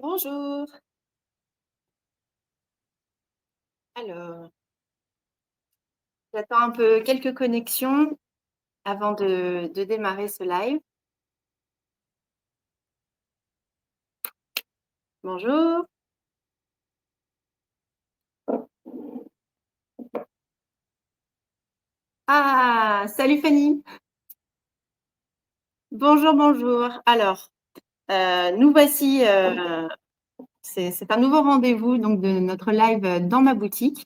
Bonjour. Alors, j'attends un peu quelques connexions avant de démarrer ce live. Bonjour. Ah, salut Fanny. Bonjour, bonjour. Alors, nous voici, c'est un nouveau rendez-vous donc de notre live dans ma boutique.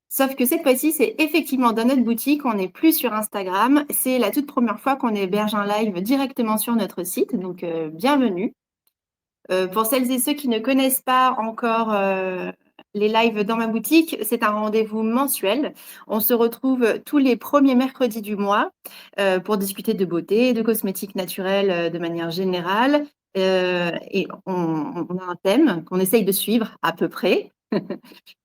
Sauf que cette fois-ci, c'est effectivement dans notre boutique, on n'est plus sur Instagram. C'est la toute première fois qu'on héberge un live directement sur notre site, donc bienvenue. Pour celles et ceux qui ne connaissent pas encore, les lives dans ma boutique, c'est un rendez-vous mensuel. On se retrouve tous les premiers mercredis du mois, pour discuter de beauté, de cosmétiques naturels, de manière générale, et on a un thème qu'on essaye de suivre à peu près.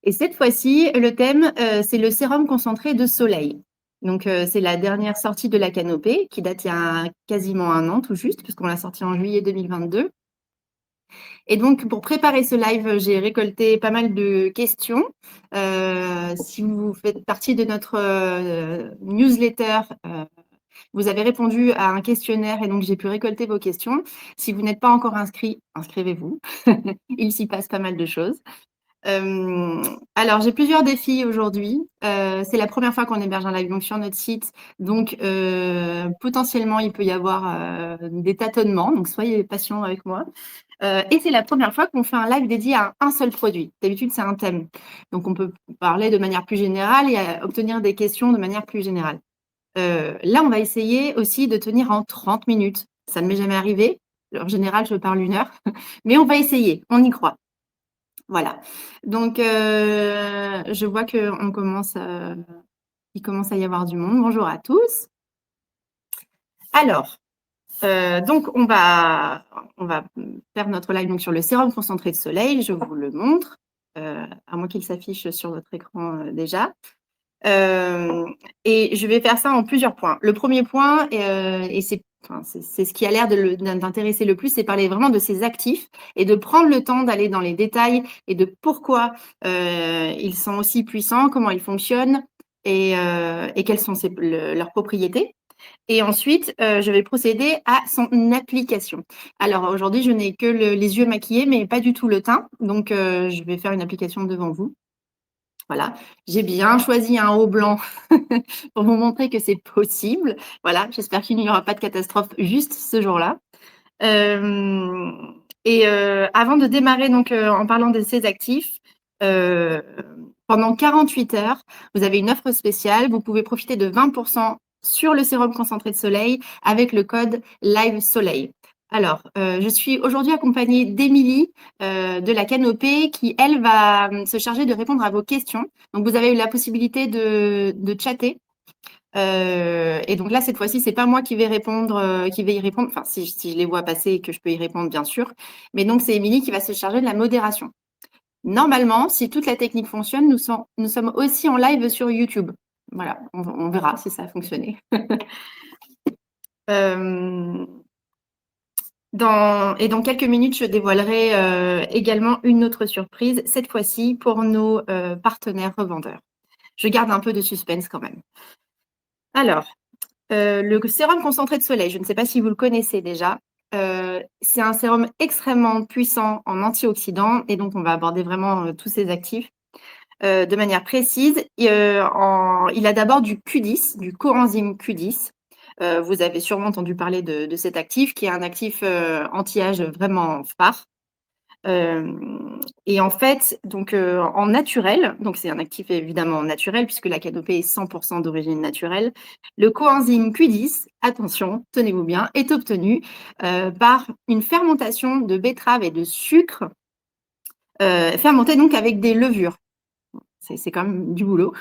Et cette fois-ci, le thème, c'est le sérum concentré de soleil. Donc, c'est la dernière sortie de la Canopée qui date il y a quasiment 1 an tout juste, puisqu'on l'a sortie en juillet 2022. Et donc, pour préparer ce live, j'ai récolté pas mal de questions. Si vous faites partie de notre newsletter, vous avez répondu à un questionnaire et donc j'ai pu récolter vos questions. Si vous n'êtes pas encore inscrit, inscrivez-vous. Il s'y passe pas mal de choses. Alors, j'ai plusieurs défis aujourd'hui. C'est la première fois qu'on héberge un live donc sur notre site. Donc, potentiellement, il peut y avoir des tâtonnements. Donc, soyez patients avec moi. Et c'est la première fois qu'on fait un live dédié à un seul produit. D'habitude, c'est un thème. Donc, on peut parler de manière plus générale et obtenir des questions de manière plus générale. Là, on va essayer aussi de tenir en 30 minutes. Ça ne m'est jamais arrivé. En général, je parle 1 heure, mais on va essayer. On y croit. Voilà. Donc, je vois qu'on commence, il commence à y avoir du monde. Bonjour à tous. Alors, donc on va faire notre live donc sur le sérum concentré de soleil. Je vous le montre, à moins qu'il s'affiche sur votre écran, déjà. Et je vais faire ça en plusieurs points. Le premier point, et c'est ce qui a l'air d'intéresser le plus, c'est parler vraiment de ces actifs et de prendre le temps d'aller dans les détails et de pourquoi ils sont aussi puissants, comment ils fonctionnent et quelles sont leurs propriétés. Et ensuite, je vais procéder à son application. Alors aujourd'hui, je n'ai que les yeux maquillés, mais pas du tout le teint. Donc, je vais faire une application devant vous. Voilà, j'ai bien choisi un haut blanc pour vous montrer que c'est possible. Voilà, j'espère qu'il n'y aura pas de catastrophe juste ce jour-là. Avant de démarrer donc, en parlant de ces actifs, heu, pendant 48 heures, vous avez une offre spéciale. Vous pouvez profiter de 20 sur le sérum concentré de soleil avec le code Live Soleil. Alors, je suis aujourd'hui accompagnée d'Émilie, de la Canopée qui, elle, va, se charger de répondre à vos questions. Donc vous avez eu la possibilité de chatter. Et donc là, cette fois-ci, c'est pas moi qui vais y répondre. Enfin, si je les vois passer et que je peux y répondre, bien sûr. Mais donc, c'est Émilie qui va se charger de la modération. Normalement, si toute la technique fonctionne, nous sommes aussi en live sur YouTube. Voilà, on verra si ça a fonctionné. Euh, dans quelques minutes, je dévoilerai également une autre surprise, cette fois-ci pour nos partenaires revendeurs. Je garde un peu de suspense quand même. Alors, le sérum concentré de soleil, je ne sais pas si vous le connaissez déjà. C'est un sérum extrêmement puissant en antioxydants et donc on va aborder vraiment tous ces actifs de manière précise. Il a d'abord du Q10, du coenzyme Q10. Vous avez sûrement entendu parler de cet actif qui est un actif anti-âge vraiment phare. Et en fait, donc en naturel, donc c'est un actif évidemment naturel puisque la canopée est 100 d'origine naturelle. Le coenzyme Q10, attention, tenez-vous bien, est obtenu par une fermentation de betterave et de sucre, fermenté donc avec des levures. C'est quand même du boulot.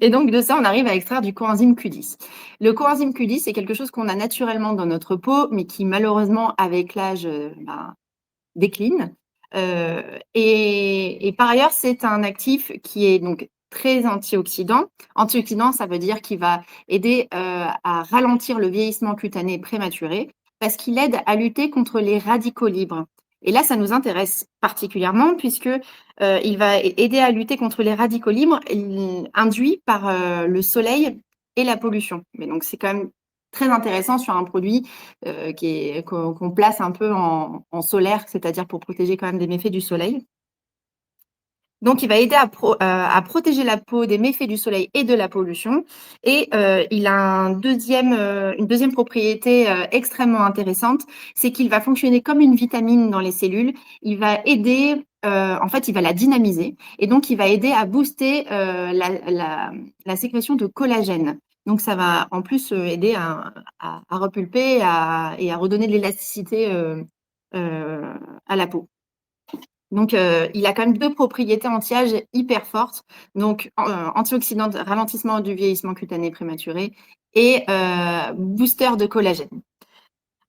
Et donc de ça, on arrive à extraire du coenzyme Q10. Le coenzyme Q10, c'est quelque chose qu'on a naturellement dans notre peau, mais qui malheureusement, avec l'âge, décline. Et par ailleurs, c'est un actif qui est donc très antioxydant. Antioxydant, ça veut dire qu'il va aider à ralentir le vieillissement cutané prématuré parce qu'il aide à lutter contre les radicaux libres. Et là, ça nous intéresse particulièrement puisque il va aider à lutter contre les radicaux libres induits par le soleil et la pollution. Mais donc, c'est quand même très intéressant sur un produit qu'on place un peu en solaire, c'est-à-dire pour protéger quand même des méfaits du soleil. Donc, il va aider à protéger la peau des méfaits du soleil et de la pollution. Et il a une deuxième propriété extrêmement intéressante, c'est qu'il va fonctionner comme une vitamine dans les cellules. Il va aider, en fait, il va la dynamiser. Et donc, il va aider à booster la sécrétion de collagène. Donc, ça va en plus aider à repulper et à redonner de l'élasticité à la peau. Donc, il a quand même 2 propriétés anti-âge hyper fortes. Donc, antioxydant, ralentissement du vieillissement cutané prématuré et booster de collagène.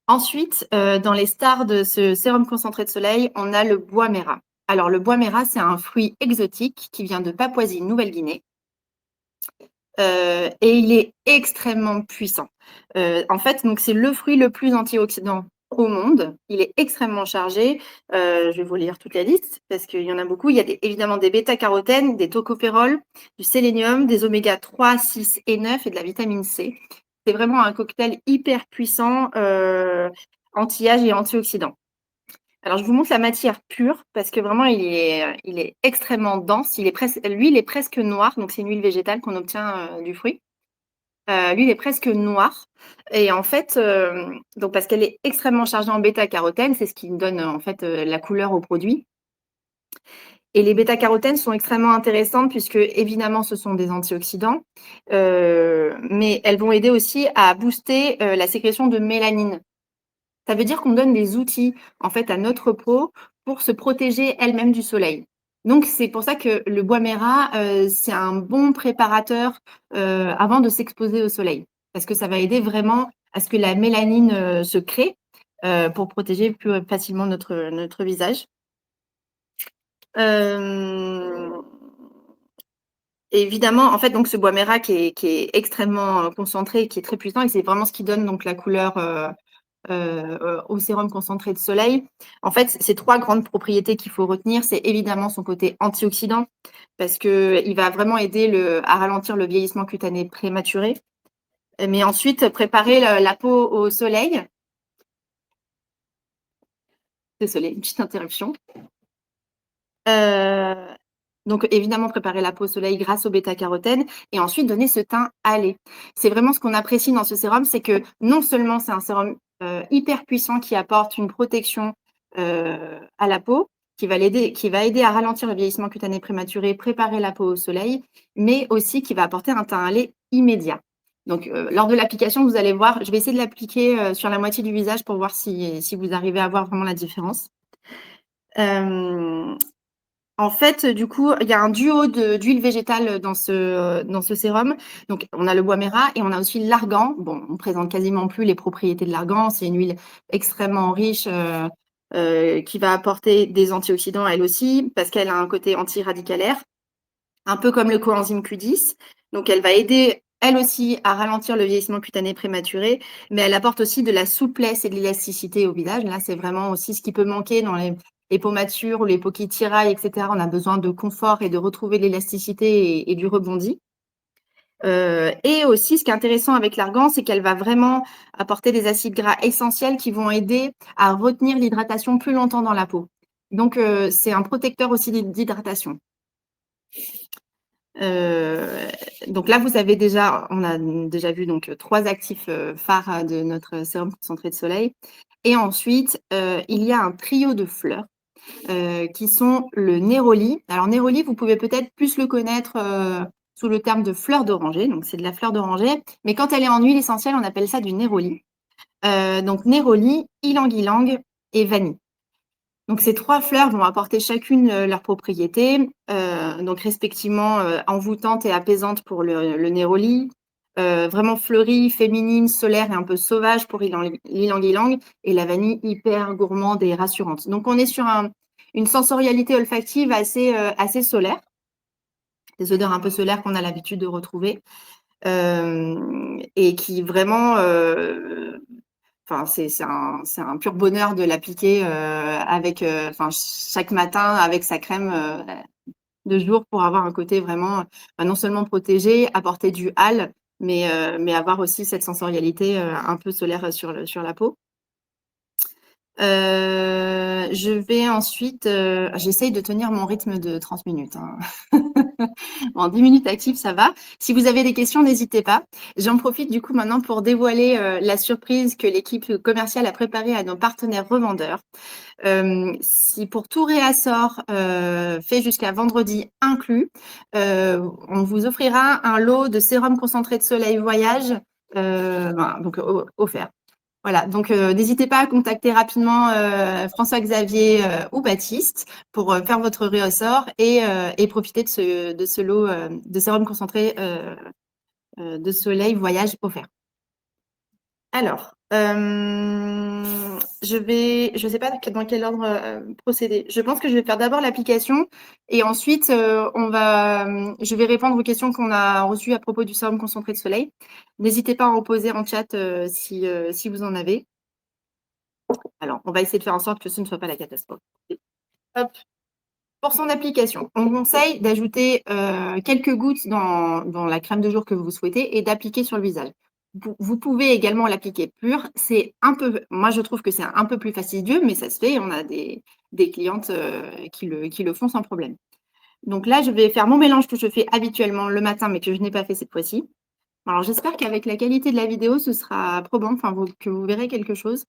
Ensuite, dans les stars de ce sérum concentré de soleil, on a le bois mera. Alors, le bois mera, c'est un fruit exotique qui vient de Papouasie-Nouvelle-Guinée. Et il est extrêmement puissant. En fait, donc c'est le fruit le plus antioxydant au monde. Il est extrêmement chargé. Je vais vous lire toute la liste parce qu'il y en a beaucoup. Il y a évidemment des bêta-carotènes, des tocophérols, du sélénium, des oméga 3, 6 et 9 et de la vitamine C. C'est vraiment un cocktail hyper puissant anti-âge et antioxydant. Alors, je vous montre la matière pure parce que vraiment, il est extrêmement dense. L'huile est presque noire, donc c'est une huile végétale qu'on obtient du fruit. L'huile est presque noire et en fait, donc parce qu'elle est extrêmement chargée en bêta-carotène, c'est ce qui donne en fait la couleur au produit. Et les bêta-carotènes sont extrêmement intéressantes puisque évidemment, ce sont des antioxydants, mais elles vont aider aussi à booster la sécrétion de mélanine. Ça veut dire qu'on donne des outils, en fait, à notre peau pour se protéger elle-même du soleil. Donc, c'est pour ça que le bois mera, c'est un bon préparateur avant de s'exposer au soleil. Parce que ça va aider vraiment à ce que la mélanine se crée pour protéger plus facilement notre visage. Euh, Évidemment, en fait, donc ce bois mera qui est extrêmement concentré, qui est très puissant, et c'est vraiment ce qui donne donc la couleur au sérum concentré de soleil. En fait, ces 3 grandes propriétés qu'il faut retenir, c'est évidemment son côté antioxydant, parce qu'il va vraiment aider à ralentir le vieillissement cutané prématuré. Mais ensuite, préparer la peau au soleil. Désolée, une petite interruption. Euh, Donc, évidemment, préparer la peau au soleil grâce au bêta-carotène et ensuite donner ce teint hâlé. C'est vraiment ce qu'on apprécie dans ce sérum, c'est que non seulement c'est un sérum hyper puissant qui apporte une protection à la peau, qui va aider à ralentir le vieillissement cutané prématuré, préparer la peau au soleil, mais aussi qui va apporter un teint hâlé immédiat. Donc, lors de l'application, vous allez voir, je vais essayer de l'appliquer sur la moitié du visage pour voir si vous arrivez à voir vraiment la différence. Euh, En fait, du coup, il y a un duo d'huile végétale dans ce sérum. Donc, on a le bois mera et on a aussi l'argan. Bon, on présente quasiment plus les propriétés de l'argan. C'est une huile extrêmement riche qui va apporter des antioxydants elle aussi parce qu'elle a un côté antiradicalaire, un peu comme le coenzyme Q10. Donc, elle va aider elle aussi à ralentir le vieillissement cutané prématuré, mais elle apporte aussi de la souplesse et de l'élasticité au visage. Là, c'est vraiment aussi ce qui peut manquer dans les peaux matures ou les peaux qui tiraillent, etc. On a besoin de confort et de retrouver de l'élasticité et du rebondi. Et aussi, ce qui est intéressant avec l'argan, c'est qu'elle va vraiment apporter des acides gras essentiels qui vont aider à retenir l'hydratation plus longtemps dans la peau. Donc, c'est un protecteur aussi d'hydratation. Donc là, on a déjà vu donc 3 actifs phares de notre sérum concentré de soleil. Et ensuite, il y a un trio de fleurs qui sont le néroli. Alors néroli, vous pouvez peut-être plus le connaître sous le terme de fleur d'oranger. Donc c'est de la fleur d'oranger, mais quand elle est en huile essentielle, on appelle ça du néroli. Donc néroli, ylang-ylang et vanille. Donc ces 3 fleurs vont apporter chacune leurs propriétés, donc respectivement envoûtante et apaisante pour le néroli, vraiment fleurie, féminine, solaire et un peu sauvage pour l'ilang-ilang, et la vanille hyper gourmande et rassurante. Donc on est sur une sensorialité olfactive assez solaire, des odeurs un peu solaires qu'on a l'habitude de retrouver, et qui vraiment enfin, c'est un pur bonheur de l'appliquer avec, enfin, chaque matin avec sa crème de jour pour avoir un côté vraiment, non seulement protégé, apporter du hâle, mais avoir aussi cette sensorialité un peu solaire sur la peau. Je vais ensuite, j'essaye de tenir mon rythme de 30 minutes, hein. En 10 minutes actives, ça va. Si vous avez des questions, n'hésitez pas. J'en profite du coup maintenant pour dévoiler la surprise que l'équipe commerciale a préparée à nos partenaires revendeurs. Si pour tout réassort fait jusqu'à vendredi inclus, on vous offrira un lot de sérum concentré de soleil voyage, voilà, donc offert. Voilà, donc n'hésitez pas à contacter rapidement François-Xavier ou Baptiste pour faire votre réassort et profiter de ce lot de sérum concentré de soleil voyage offert. Alors, je sais pas dans quel ordre procéder. Je pense que je vais faire d'abord l'application et ensuite je vais répondre aux questions qu'on a reçues à propos du sérum concentré de soleil. N'hésitez pas à en poser en chat si vous en avez. Alors, on va essayer de faire en sorte que ce ne soit pas la catastrophe. Hop. Pour son application, on conseille d'ajouter quelques gouttes dans la crème de jour que vous souhaitez et d'appliquer sur le visage. Vous pouvez également l'appliquer pure. Moi je trouve que c'est un peu plus fastidieux, mais ça se fait. On a des clientes qui le font sans problème. Donc là, je vais faire mon mélange que je fais habituellement le matin, mais que je n'ai pas fait cette fois-ci. Alors j'espère qu'avec la qualité de la vidéo, ce sera probant, enfin que vous verrez quelque chose.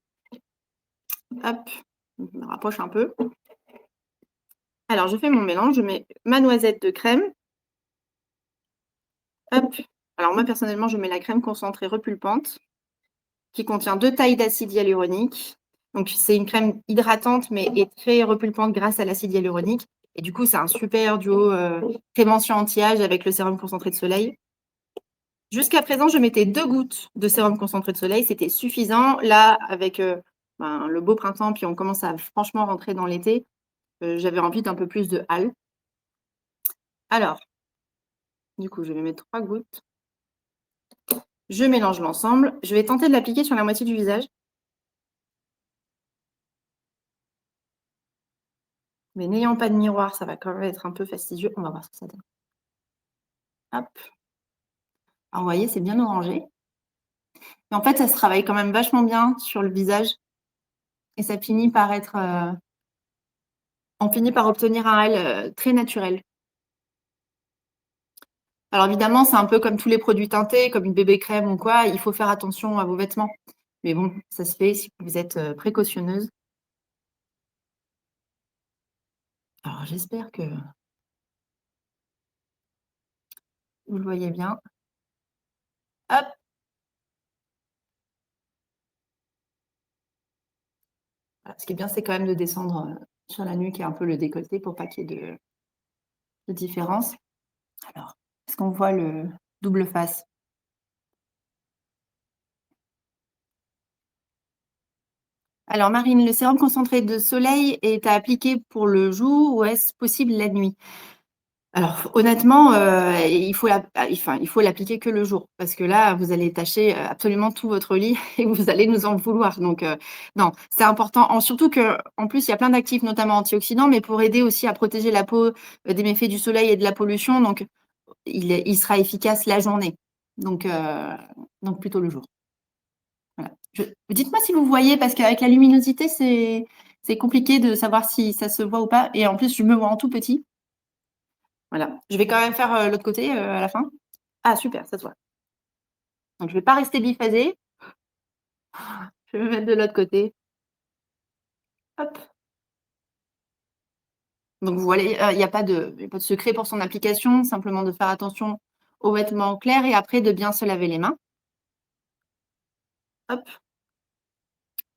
Hop, je me rapproche un peu. Alors, je fais mon mélange, je mets ma noisette de crème. Hop. Alors, moi, personnellement, je mets la crème concentrée repulpante qui contient 2 tailles d'acide hyaluronique. Donc, c'est une crème hydratante, mais est très repulpante grâce à l'acide hyaluronique. Et du coup, c'est un super duo prévention anti-âge avec le sérum concentré de soleil. Jusqu'à présent, je mettais 2 gouttes de sérum concentré de soleil. C'était suffisant. Là, avec le beau printemps, puis on commence à franchement rentrer dans l'été, j'avais envie d'un peu plus de hâle. Alors, du coup, je vais mettre 3 gouttes. Je mélange l'ensemble. Je vais tenter de l'appliquer sur la moitié du visage. Mais n'ayant pas de miroir, ça va quand même être un peu fastidieux. On va voir ce que ça donne. Hop. Alors, vous voyez, c'est bien orangé. Mais en fait, ça se travaille quand même vachement bien sur le visage. Et ça finit par être... on finit par obtenir un hâle très naturel. Alors évidemment, c'est un peu comme tous les produits teintés, comme une bébé crème ou quoi. Il faut faire attention à vos vêtements. Mais bon, ça se fait si vous êtes précautionneuse. Alors j'espère que vous le voyez bien. Hop. Voilà. Ce qui est bien, c'est quand même de descendre sur la nuque et un peu le décolleté pour pas qu'il y ait de différence. Alors, est-ce qu'on voit le double face? Alors Marine, le sérum concentré de soleil est à appliquer pour le jour ou est-ce possible la nuit? Alors honnêtement, il faut l'appliquer que le jour parce que là, vous allez tacher absolument tout votre lit et vous allez nous en vouloir. Donc non, c'est important. Surtout qu'en plus, il y a plein d'actifs, notamment antioxydants, mais pour aider aussi à protéger la peau des méfaits du soleil et de la pollution. Donc il sera efficace la journée. Donc plutôt le jour. Voilà. Dites-moi si vous voyez, parce qu'avec la luminosité, c'est compliqué de savoir si ça se voit ou pas. Et en plus, je me vois en tout petit. Voilà. Je vais quand même faire l'autre côté à la fin. Ah, super, ça se voit. Donc, je ne vais pas rester biphasée. Je vais me mettre de l'autre côté. Hop. Donc, vous voyez, il n'y a pas de secret pour son application. Simplement de faire attention aux vêtements clairs et après de bien se laver les mains. Hop.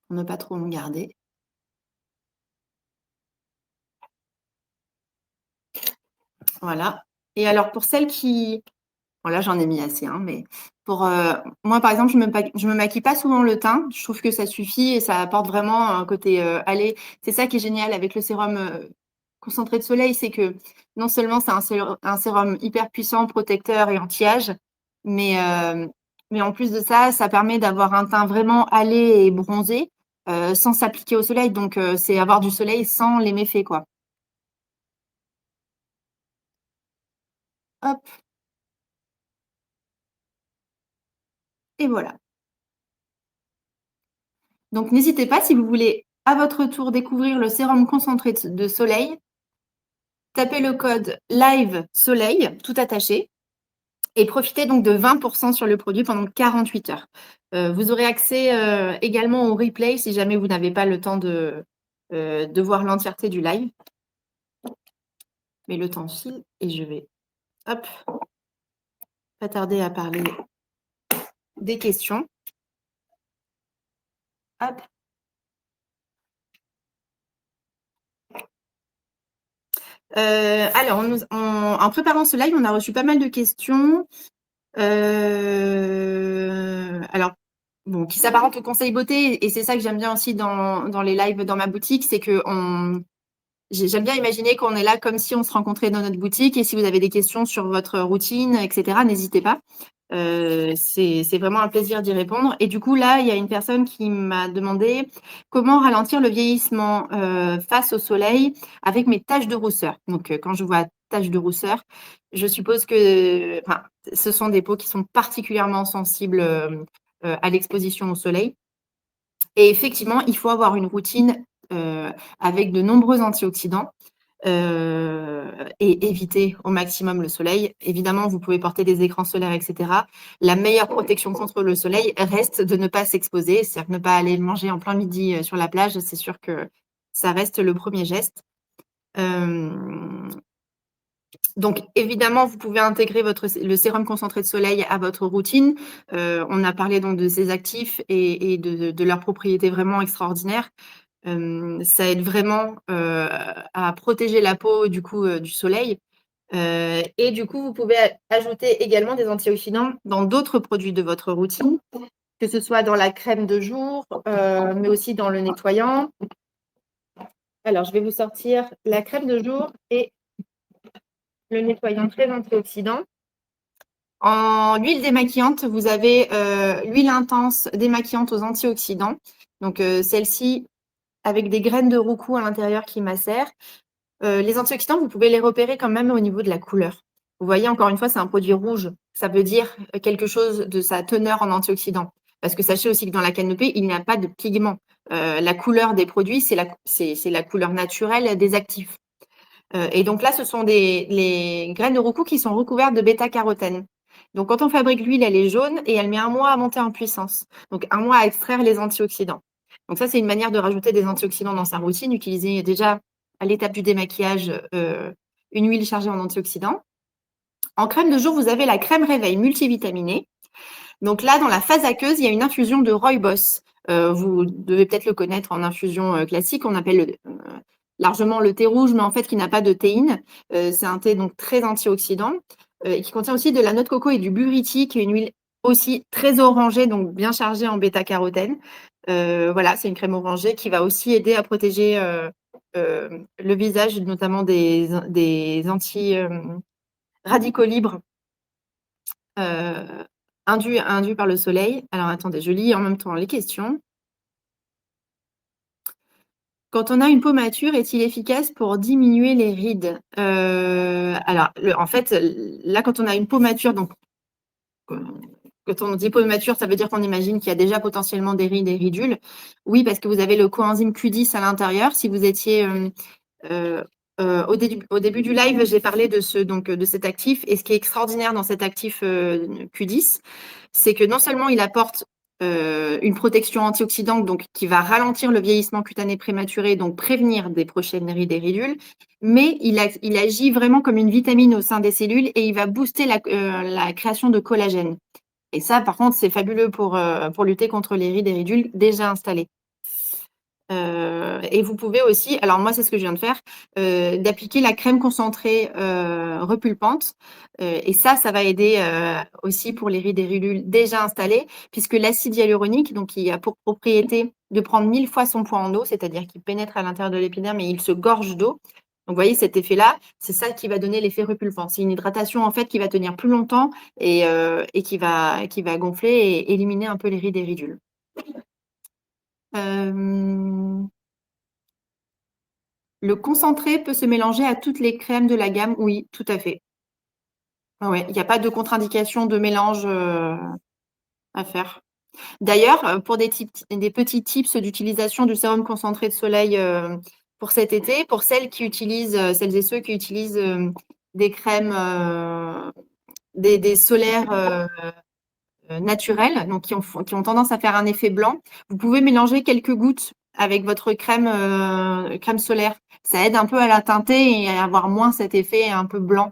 Pour ne pas trop en garder. Voilà. Et alors, pour celles qui... Bon, là, j'en ai mis assez, hein, mais pour moi, par exemple, je me maquille pas souvent le teint. Je trouve que ça suffit et ça apporte vraiment un côté allé. C'est ça qui est génial avec le sérum concentré de soleil, c'est que non seulement c'est un sérum hyper puissant, protecteur et anti-âge, mais Mais en plus de ça, ça permet d'avoir un teint vraiment hâlé et bronzé, sans s'appliquer au soleil. Donc, c'est avoir du soleil sans les méfaits, quoi. Hop, et voilà. Donc, n'hésitez pas, si vous voulez à votre tour découvrir le sérum concentré de soleil, tapez le code LIVE soleil, tout attaché, et profitez donc de 20% sur le produit pendant 48 heures. Vous aurez accès également au replay si jamais vous n'avez pas le temps de voir l'entièreté du live. Mais le temps file et je vais, hop, pas tarder à parler des questions. Hop. Alors, en préparant ce live, on a reçu pas mal de questions. Alors, bon, qui s'apparentent au conseil beauté, et c'est ça que j'aime bien aussi dans les lives dans ma boutique, c'est que j'aime bien imaginer qu'on est là comme si on se rencontrait dans notre boutique, et si vous avez des questions sur votre routine, etc., n'hésitez pas. C'est vraiment un plaisir d'y répondre. Et du coup, là, il y a une personne qui m'a demandé comment ralentir le vieillissement face au soleil avec mes taches de rousseur. Donc, quand je vois taches de rousseur, je suppose que ce sont des peaux qui sont particulièrement sensibles à l'exposition au soleil. Et effectivement, il faut avoir une routine avec de nombreux antioxydants. Et éviter au maximum le soleil. Évidemment, vous pouvez porter des écrans solaires, etc. La meilleure protection contre le soleil reste de ne pas s'exposer, c'est-à-dire ne pas aller manger en plein midi sur la plage. C'est sûr que ça reste le premier geste. Donc, évidemment, vous pouvez intégrer le sérum concentré de soleil à votre routine. On a parlé donc de ces actifs et de leurs propriétés vraiment extraordinaires. Ça aide vraiment à protéger la peau du coup du soleil. Et du coup, vous pouvez ajouter également des antioxydants dans d'autres produits de votre routine, que ce soit dans la crème de jour, mais aussi dans le nettoyant. Alors, je vais vous sortir la crème de jour et le nettoyant très antioxydant. En huile démaquillante, vous avez l'huile intense démaquillante aux antioxydants. Donc, celle-ci avec des graines de roucou à l'intérieur qui macèrent. Les antioxydants, vous pouvez les repérer quand même au niveau de la couleur. Vous voyez, encore une fois, c'est un produit rouge. Ça veut dire quelque chose de sa teneur en antioxydants. Parce que sachez aussi que dans la canopée, il n'y a pas de pigments. La couleur des produits, c'est la couleur naturelle des actifs. Et donc là, ce sont les graines de roucou qui sont recouvertes de bêta-carotène. Donc, quand on fabrique l'huile, elle est jaune et elle met 1 mois à monter en puissance. Donc, 1 mois à extraire les antioxydants. Donc, ça, c'est une manière de rajouter des antioxydants dans sa routine. Utiliser déjà à l'étape du démaquillage une huile chargée en antioxydants. En crème de jour, vous avez la crème réveil multivitaminée. Donc là, dans la phase aqueuse, il y a une infusion de rooibos. Vous devez peut-être le connaître en infusion classique. On appelle largement le thé rouge, mais en fait qui n'a pas de théine. C'est un thé donc très antioxydant et qui contient aussi de la noix de coco et du buriti, qui est une huile aussi très orangée, donc bien chargée en bêta-carotène. Voilà, c'est une crème orangée qui va aussi aider à protéger le visage, notamment des anti-radicaux libres induits par le soleil. Alors attendez, je lis en même temps les questions. Quand on a une peau mature, est-il efficace pour diminuer les rides? Alors, en fait, là, quand on a une peau mature, donc quand on dit peau mature, ça veut dire qu'on imagine qu'il y a déjà potentiellement des rides et ridules. Oui, parce que vous avez le coenzyme Q10 à l'intérieur. Si vous étiez au début du live, j'ai parlé de cet actif. Et ce qui est extraordinaire dans cet actif Q10, c'est que non seulement il apporte une protection antioxydante donc, qui va ralentir le vieillissement cutané prématuré, donc prévenir des prochaines rides et ridules, mais il agit vraiment comme une vitamine au sein des cellules et il va booster la création de collagène. Et ça, par contre, c'est fabuleux pour lutter contre les rides et ridules déjà installées. Et vous pouvez aussi, alors moi c'est ce que je viens de faire, d'appliquer la crème concentrée repulpante. Et ça va aider aussi pour les rides et ridules déjà installées, puisque l'acide hyaluronique, donc qui a pour propriété de prendre 1000 fois son poids en eau, c'est-à-dire qu'il pénètre à l'intérieur de l'épiderme et il se gorge d'eau. Donc, vous voyez cet effet-là, c'est ça qui va donner l'effet repulpant. C'est une hydratation, en fait, qui va tenir plus longtemps et qui va gonfler et éliminer un peu les rides et ridules. Hem, le concentré peut se mélanger à toutes les crèmes de la gamme? Oui, tout à fait. Ouais, ouais, il y a pas de contre-indication de mélange, à faire. D'ailleurs, pour des petits tips d'utilisation du sérum concentré de soleil, pour cet été, pour celles et ceux qui utilisent, des crèmes, des solaires, naturels, donc qui ont tendance à faire un effet blanc, vous pouvez mélanger quelques gouttes avec votre crème solaire. Ça aide un peu à la teinter et à avoir moins cet effet un peu blanc.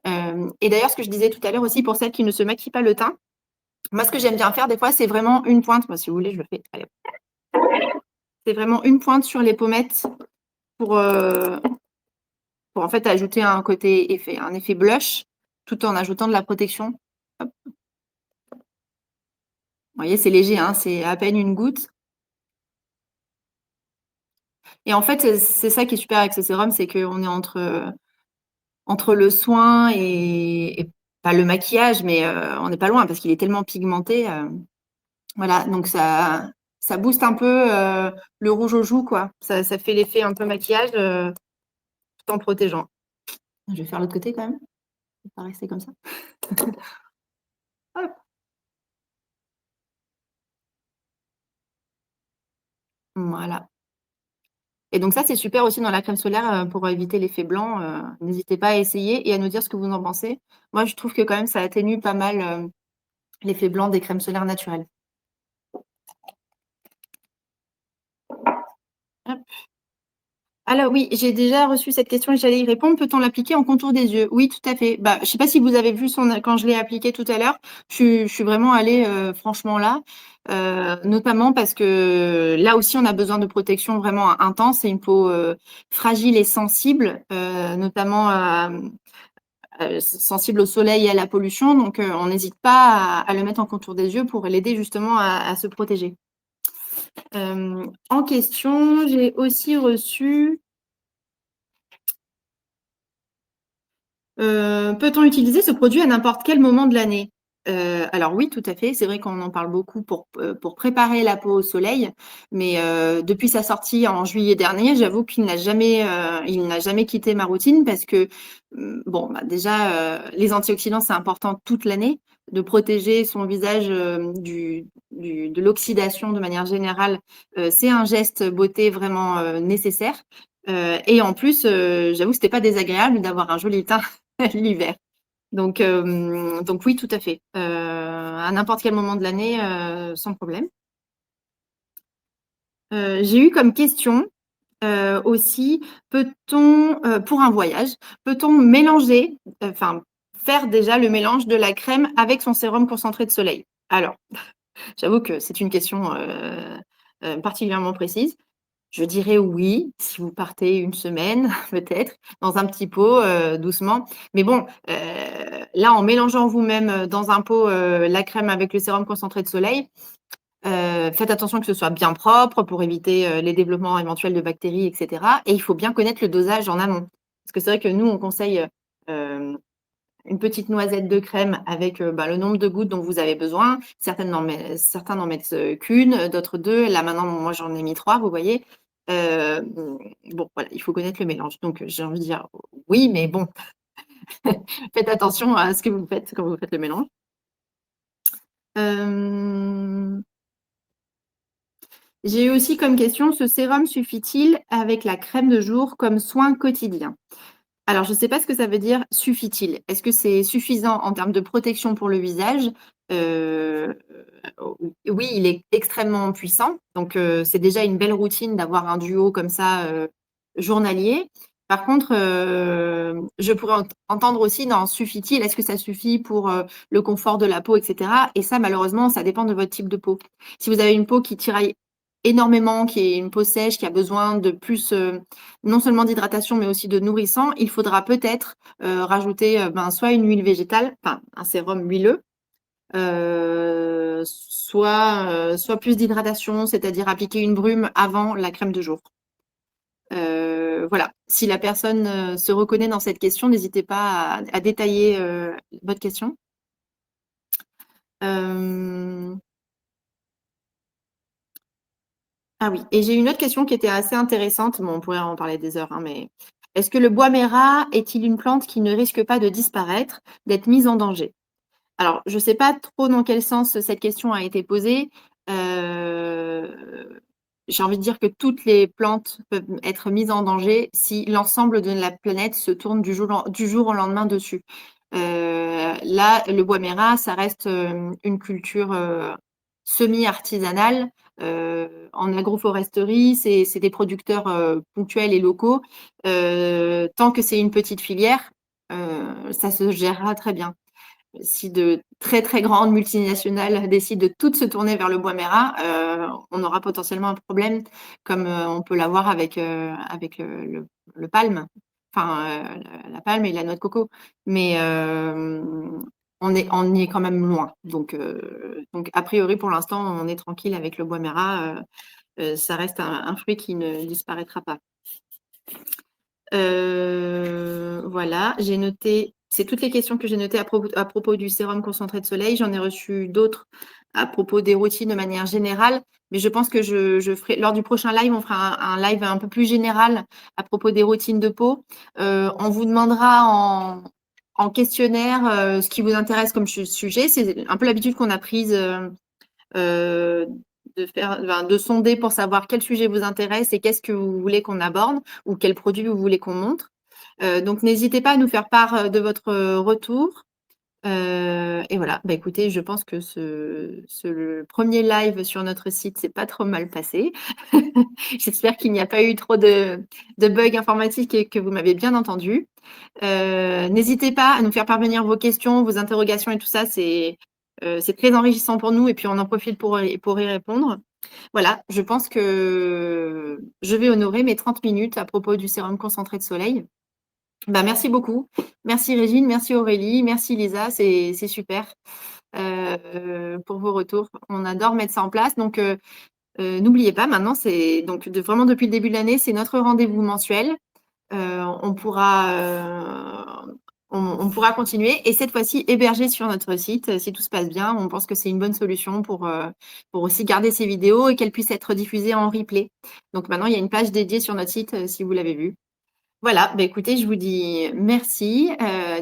Et d'ailleurs, ce que je disais tout à l'heure aussi pour celles qui ne se maquillent pas le teint, moi, ce que j'aime bien faire des fois, c'est vraiment une pointe. Moi, si vous voulez, je le fais. Allez, c'est vraiment une pointe sur les pommettes pour, heu, pour en fait ajouter un effet blush, tout en ajoutant de la protection. Hop. Vous voyez, c'est léger, hein, c'est à peine une goutte. Et en fait, c'est ça qui est super avec ce sérum, c'est qu'on est entre le soin et pas le maquillage, mais on n'est pas loin parce qu'il est tellement pigmenté, voilà, donc ça booste un peu, le rouge aux joues, quoi. Ça fait l'effet un peu maquillage, tout en protégeant. Je vais faire l'autre côté quand même, pour pas rester comme ça. Hop, voilà. Et donc ça, c'est super aussi dans la crème solaire, pour éviter l'effet blanc, n'hésitez pas à essayer et à nous dire ce que vous en pensez. Moi, je trouve que quand même ça atténue pas mal, l'effet blanc des crèmes solaires naturelles. Hop. Alors oui, j'ai déjà reçu cette question et j'allais y répondre. Peut-on l'appliquer en contour des yeux? Oui, tout à fait. Bah, je sais pas si vous avez vu quand je l'ai appliqué tout à l'heure, je suis vraiment allée, franchement là, notamment parce que là aussi on a besoin de protection vraiment intense. C'est une peau, fragile et sensible, notamment sensible au soleil et à la pollution, donc on n'hésite pas à le mettre en contour des yeux pour l'aider justement à se protéger. En question, j'ai aussi reçu peut-on utiliser ce produit à n'importe quel moment de l'année? Alors oui, tout à fait. C'est vrai qu'on en parle beaucoup pour préparer la peau au soleil, mais depuis sa sortie en juillet dernier, j'avoue qu'il n'a jamais quitté ma routine parce que, bon, bah, déjà, les antioxydants, c'est important toute l'année. De protéger son visage, de l'oxydation de manière générale, c'est un geste beauté vraiment, nécessaire. Et en plus, j'avoue que c'était pas désagréable d'avoir un joli teint l'hiver. Donc oui, tout à fait. À n'importe quel moment de l'année, sans problème. J'ai eu comme question, aussi, pour un voyage, peut-on mélanger, enfin, faire déjà le mélange de la crème avec son sérum concentré de soleil? Alors, j'avoue que c'est une question, particulièrement précise. Je dirais oui, si vous partez une semaine peut-être, dans un petit pot, doucement. Mais bon, là, en mélangeant vous-même, dans un pot, la crème avec le sérum concentré de soleil, faites attention que ce soit bien propre pour éviter, les développements éventuels de bactéries et cetera, et il faut bien connaître le dosage en amont. Parce que c'est vrai que nous, on conseille, une petite noisette de crème avec, bah, le nombre de gouttes dont vous avez besoin. Certains n'en mettent, qu'1, d'autres 2. Là, maintenant, moi, j'en ai mis 3, vous voyez? Bon, voilà, il faut connaître le mélange. Donc, j'ai envie de dire oui, mais bon, faites attention à ce que vous faites quand vous faites le mélange. Hem, j'ai eu aussi comme question: «Ce sérum suffit-il avec la crème de jour comme soin quotidien?» Alors, je ne sais pas ce que ça veut dire «suffit-il». Est-ce que c'est suffisant en termes de protection pour le visage? Heu, oui, il est extrêmement puissant, donc c'est déjà une belle routine d'avoir un duo comme ça, journalier. Par contre, je pourrais entendre aussi dans «suffit-il», est-ce que ça suffit pour, le confort de la peau et cetera? Et ça, malheureusement, ça dépend de votre type de peau. Si vous avez une peau qui tiraille énormément, qui est une peau sèche, qui a besoin de plus, non seulement d'hydratation, mais aussi de nourrissant, il faudra peut-être, rajouter, ben, soit une huile végétale, enfin un sérum huileux, soit plus d'hydratation, c'est-à-dire appliquer une brume avant la crème de jour. Voilà. Si la personne se reconnaît dans cette question, n'hésitez pas à détailler votre question. Ah oui, et j'ai une autre question qui était assez intéressante. Bon, on pourrait en parler des heures, hein, mais est-ce que le bois mera est-il une plante qui ne risque pas de disparaître, d'être mise en danger? Alors, je ne sais pas trop dans quel sens cette question a été posée. J'ai envie de dire que toutes les plantes peuvent être mises en danger si l'ensemble de la planète se tourne du jour au lendemain dessus. Là, le bois mera, ça reste une culture semi-artisanale. En agroforesterie, c'est des producteurs ponctuels et locaux. Tant que c'est une petite filière, ça se gérera très bien. Si de très, très grandes multinationales décident de toutes se tourner vers le bois mera, on aura potentiellement un problème comme on peut l'avoir avec le palme, enfin la palme et la noix de coco. Mais on y est quand même loin. Donc a priori, pour l'instant, on est tranquille avec le bois mera. Ça reste un fruit qui ne disparaîtra pas. Voilà, j'ai noté, c'est toutes les questions que j'ai notées à propos du sérum concentré de soleil. J'en ai reçu d'autres à propos des routines de manière générale, mais je pense que je ferai, lors du prochain live, on fera un live un peu plus général à propos des routines de peau. On vous demandera en questionnaire ce qui vous intéresse comme sujet. C'est un peu l'habitude qu'on a prise euh, de sonder pour savoir quel sujet vous intéresse et qu'est-ce que vous voulez qu'on aborde ou quel produit vous voulez qu'on montre. Donc, n'hésitez pas à nous faire part de votre retour. Et voilà, bah, écoutez, je pense que le premier live sur notre site s'est pas trop mal passé. J'espère qu'il n'y a pas eu trop de bugs informatiques et que vous m'avez bien entendu. N'hésitez pas à nous faire parvenir vos questions, vos interrogations et tout ça. C'est très enrichissant pour nous et puis on en profite pour y répondre. Voilà, je pense que je vais honorer mes 30 minutes à propos du sérum concentré de soleil. Bah, merci beaucoup. Merci Régine, merci Aurélie, merci Lisa, c'est super pour vos retours. On adore mettre ça en place. Donc, n'oubliez pas, maintenant, c'est donc vraiment depuis le début de l'année, c'est notre rendez-vous mensuel. On pourra, on pourra continuer et cette fois-ci héberger sur notre site si tout se passe bien. On pense que c'est une bonne solution pour aussi garder ces vidéos et qu'elles puissent être diffusées en replay. Donc maintenant, il y a une page dédiée sur notre site si vous l'avez vu. Voilà, bah, écoutez, je vous dis merci.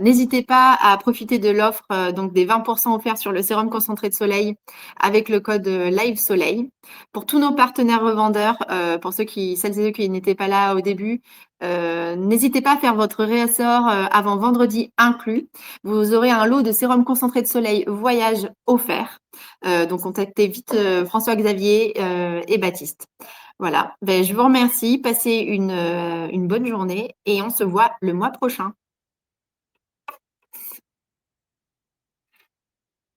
N'hésitez pas à profiter de l'offre donc des 20% offerts sur le sérum concentré de soleil avec le code Live Soleil. Pour tous nos partenaires revendeurs, pour celles et ceux qui n'étaient pas là au début, n'hésitez pas à faire votre réassort avant vendredi inclus. Vous aurez un lot de sérum concentré de soleil voyage offert. Donc contactez vite François-Xavier et Baptiste. Voilà, ben, je vous remercie. Passez une bonne journée et on se voit le mois prochain.